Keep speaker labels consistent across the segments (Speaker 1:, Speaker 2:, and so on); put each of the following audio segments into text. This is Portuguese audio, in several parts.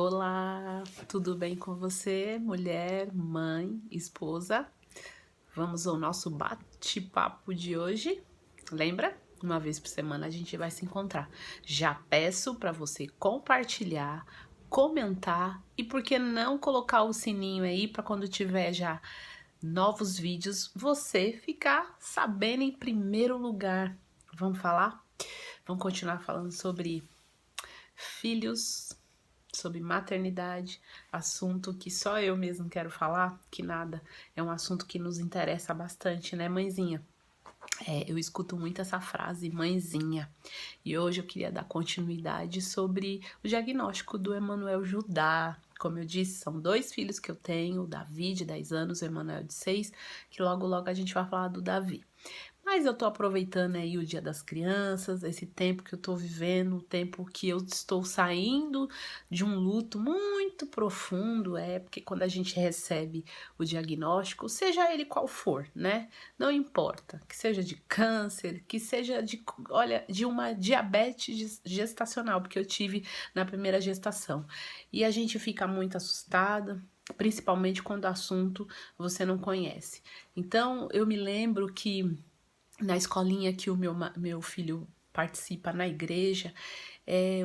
Speaker 1: Olá, tudo bem com você, mulher, mãe, esposa? Vamos ao nosso bate-papo de hoje. Lembra? Uma vez por semana a gente vai se encontrar. Já peço para você compartilhar, comentar e por que não colocar o sininho aí para quando tiver já novos vídeos você ficar sabendo em primeiro lugar. Vamos falar? Vamos continuar falando sobre filhos, sobre maternidade, assunto que só eu mesmo quero falar, que nada, é um assunto que nos interessa bastante, né, mãezinha? Eu escuto muito essa frase, mãezinha, e hoje eu queria dar continuidade sobre o diagnóstico do Emanuel Judá. Como eu disse, são 2 filhos que eu tenho, o Davi de 10 anos, o Emanuel de 6, que logo logo a gente vai falar do Davi. Mas eu tô aproveitando aí o Dia das Crianças, esse tempo que eu tô vivendo, o tempo que eu estou saindo de um luto muito profundo, porque quando a gente recebe o diagnóstico, seja ele qual for, né? Não importa, que seja de câncer, que seja de uma diabetes gestacional, porque eu tive na primeira gestação. E a gente fica muito assustada, principalmente quando o assunto você não conhece. Então, eu me lembro que na escolinha que o meu filho participa na igreja,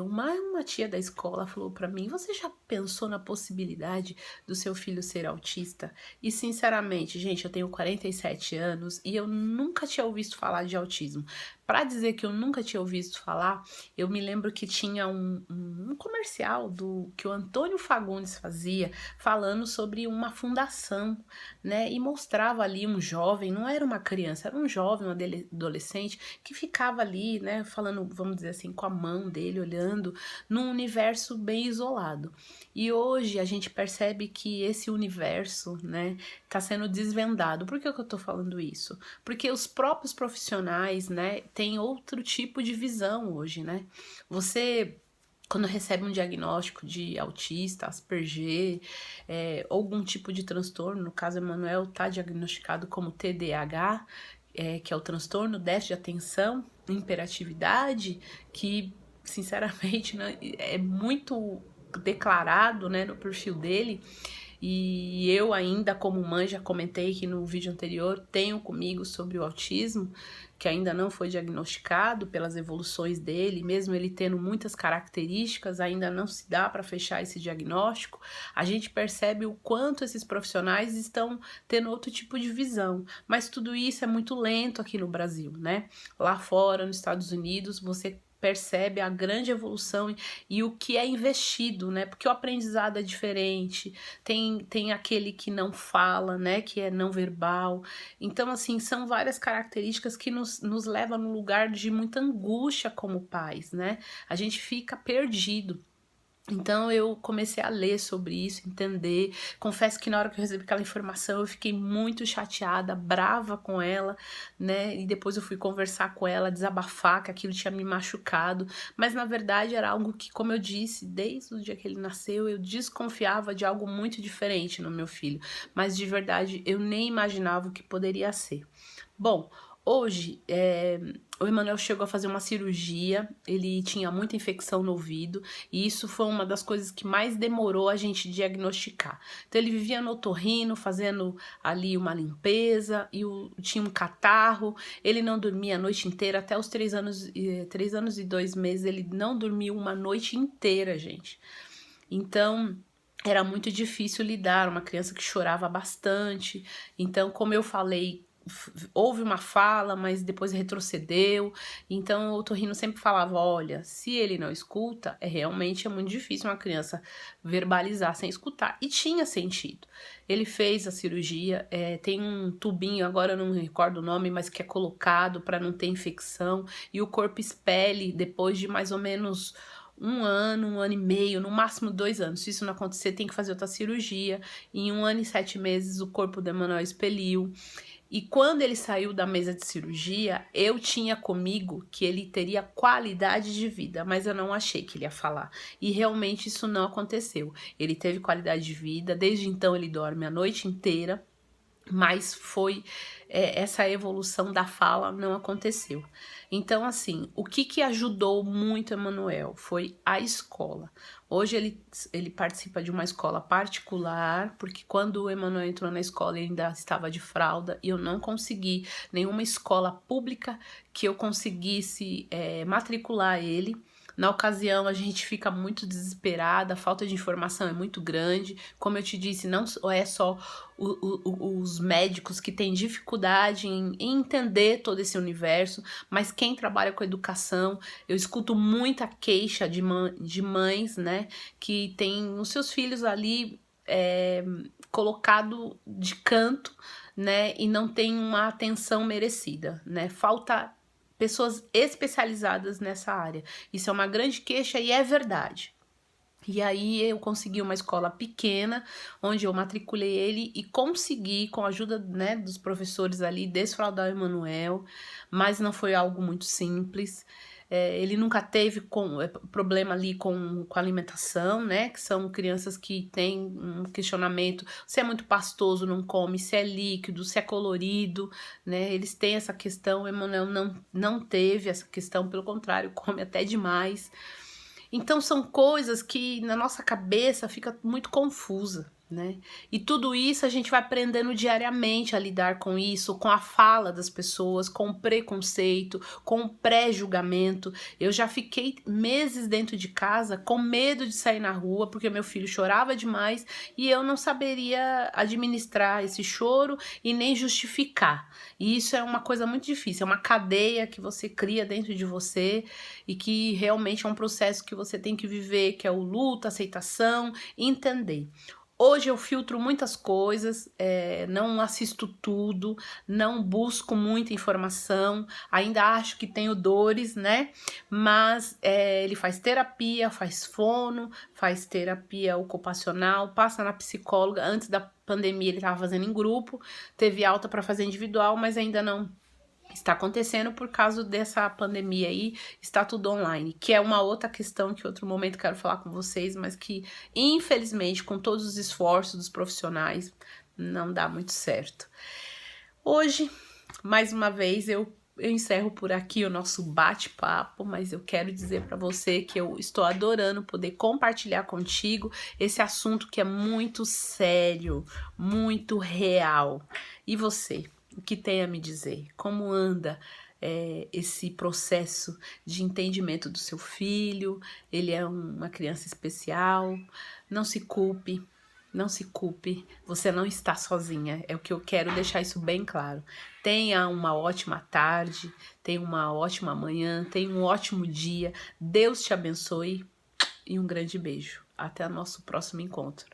Speaker 1: uma tia da escola falou para mim: você já pensou na possibilidade do seu filho ser autista? E sinceramente, gente, eu tenho 47 anos e eu nunca tinha ouvido falar de autismo. Para dizer que eu nunca tinha ouvido falar, eu me lembro que tinha um comercial que o Antônio Fagundes fazia, falando sobre uma fundação, né? E mostrava ali um jovem, não era uma criança, era um jovem, um adolescente, que ficava ali, né, falando, vamos dizer assim, com a mão dele, olhando num universo bem isolado. E hoje a gente percebe que esse universo, né, tá sendo desvendado. Por que eu tô falando isso? Porque os próprios profissionais, né, têm outro tipo de visão hoje, né? Você, quando recebe um diagnóstico de autista, Asperger, algum tipo de transtorno, no caso, Emanuel está diagnosticado como TDAH, que é o transtorno déficit de atenção, hiperatividade, que, sinceramente, né, é muito declarado, né, no perfil dele. E eu ainda, como mãe, já comentei que no vídeo anterior, tenho comigo sobre o autismo, que ainda não foi diagnosticado pelas evoluções dele, mesmo ele tendo muitas características, ainda não se dá para fechar esse diagnóstico. A gente percebe o quanto esses profissionais estão tendo outro tipo de visão, mas tudo isso é muito lento aqui no Brasil, né? Lá fora, nos Estados Unidos, você percebe a grande evolução e o que é investido, né? Porque o aprendizado é diferente, tem aquele que não fala, né? Que é não verbal. Então, assim, são várias características que nos levam num lugar de muita angústia como pais, né? A gente fica perdido. Então eu comecei a ler sobre isso, entender. Confesso que na hora que eu recebi aquela informação eu fiquei muito chateada, brava com ela, né? E depois eu fui conversar com ela, desabafar que aquilo tinha me machucado. Mas na verdade era algo que, como eu disse, desde o dia que ele nasceu, eu desconfiava de algo muito diferente no meu filho. Mas de verdade eu nem imaginava o que poderia ser. Bom, hoje o Emanuel chegou a fazer uma cirurgia, ele tinha muita infecção no ouvido e isso foi uma das coisas que mais demorou a gente diagnosticar. Então ele vivia no otorrino, fazendo ali uma limpeza e tinha um catarro, ele não dormia a noite inteira, até os 3 anos e 2 meses ele não dormiu uma noite inteira, gente. Então era muito difícil lidar, uma criança que chorava bastante. Então, como eu falei, houve uma fala, mas depois retrocedeu. Então o otorrino sempre falava: olha, se ele não escuta, realmente é muito difícil uma criança verbalizar sem escutar. E tinha sentido. Ele fez a cirurgia, tem um tubinho, agora eu não me recordo o nome, mas que é colocado para não ter infecção, e o corpo expele depois de mais ou menos 1 ano e meio, no máximo 2 anos. Se isso não acontecer, tem que fazer outra cirurgia. Em 1 ano e 7 meses, o corpo do Emanuel expeliu. E quando ele saiu da mesa de cirurgia, eu tinha comigo que ele teria qualidade de vida, mas eu não achei que ele ia falar. E realmente isso não aconteceu. Ele teve qualidade de vida, desde então ele dorme a noite inteira, mas essa evolução da fala não aconteceu. Então, assim, o que ajudou muito Emanuel foi a escola. Hoje ele participa de uma escola particular, porque quando o Emanuel entrou na escola ele ainda estava de fralda e eu não consegui nenhuma escola pública que eu conseguisse matricular ele. Na ocasião a gente fica muito desesperada, a falta de informação é muito grande. Como eu te disse, não é só os médicos que têm dificuldade em entender todo esse universo, mas quem trabalha com educação, eu escuto muita queixa de mães, né, que tem os seus filhos ali colocado de canto, né, e não tem uma atenção merecida, né, falta pessoas especializadas nessa área. Isso é uma grande queixa e é verdade. E aí eu consegui uma escola pequena, onde eu matriculei ele e consegui, com a ajuda, né, dos professores ali, desfraldar o Emanuel, mas não foi algo muito simples. Ele nunca teve problema ali com alimentação, né, que são crianças que têm um questionamento, se é muito pastoso, não come, se é líquido, se é colorido, né, eles têm essa questão, o Emanuel não teve essa questão, pelo contrário, come até demais. Então são coisas que na nossa cabeça fica muito confusa, né? E tudo isso a gente vai aprendendo diariamente a lidar com isso, com a fala das pessoas, com o preconceito, com o pré-julgamento. Eu já fiquei meses dentro de casa com medo de sair na rua porque meu filho chorava demais e eu não saberia administrar esse choro e nem justificar. E isso é uma coisa muito difícil, é uma cadeia que você cria dentro de você e que realmente é um processo que você tem que viver, que é o luto, aceitação, entender. Hoje eu filtro muitas coisas, não assisto tudo, não busco muita informação, ainda acho que tenho dores, né? Mas ele faz terapia, faz fono, faz terapia ocupacional, passa na psicóloga. Antes da pandemia ele estava fazendo em grupo, teve alta para fazer individual, mas ainda não está acontecendo por causa dessa pandemia aí, está tudo online, que é uma outra questão que em outro momento quero falar com vocês, mas que infelizmente com todos os esforços dos profissionais não dá muito certo. Hoje, mais uma vez, eu encerro por aqui o nosso bate-papo, mas eu quero dizer para você que eu estou adorando poder compartilhar contigo esse assunto que é muito sério, muito real. E você? O que tem a me dizer? Como anda esse processo de entendimento do seu filho? Ele é uma criança especial? Não se culpe, não se culpe, você não está sozinha, é o que eu quero deixar isso bem claro. Tenha uma ótima tarde, tenha uma ótima manhã, tenha um ótimo dia, Deus te abençoe e um grande beijo. Até o nosso próximo encontro.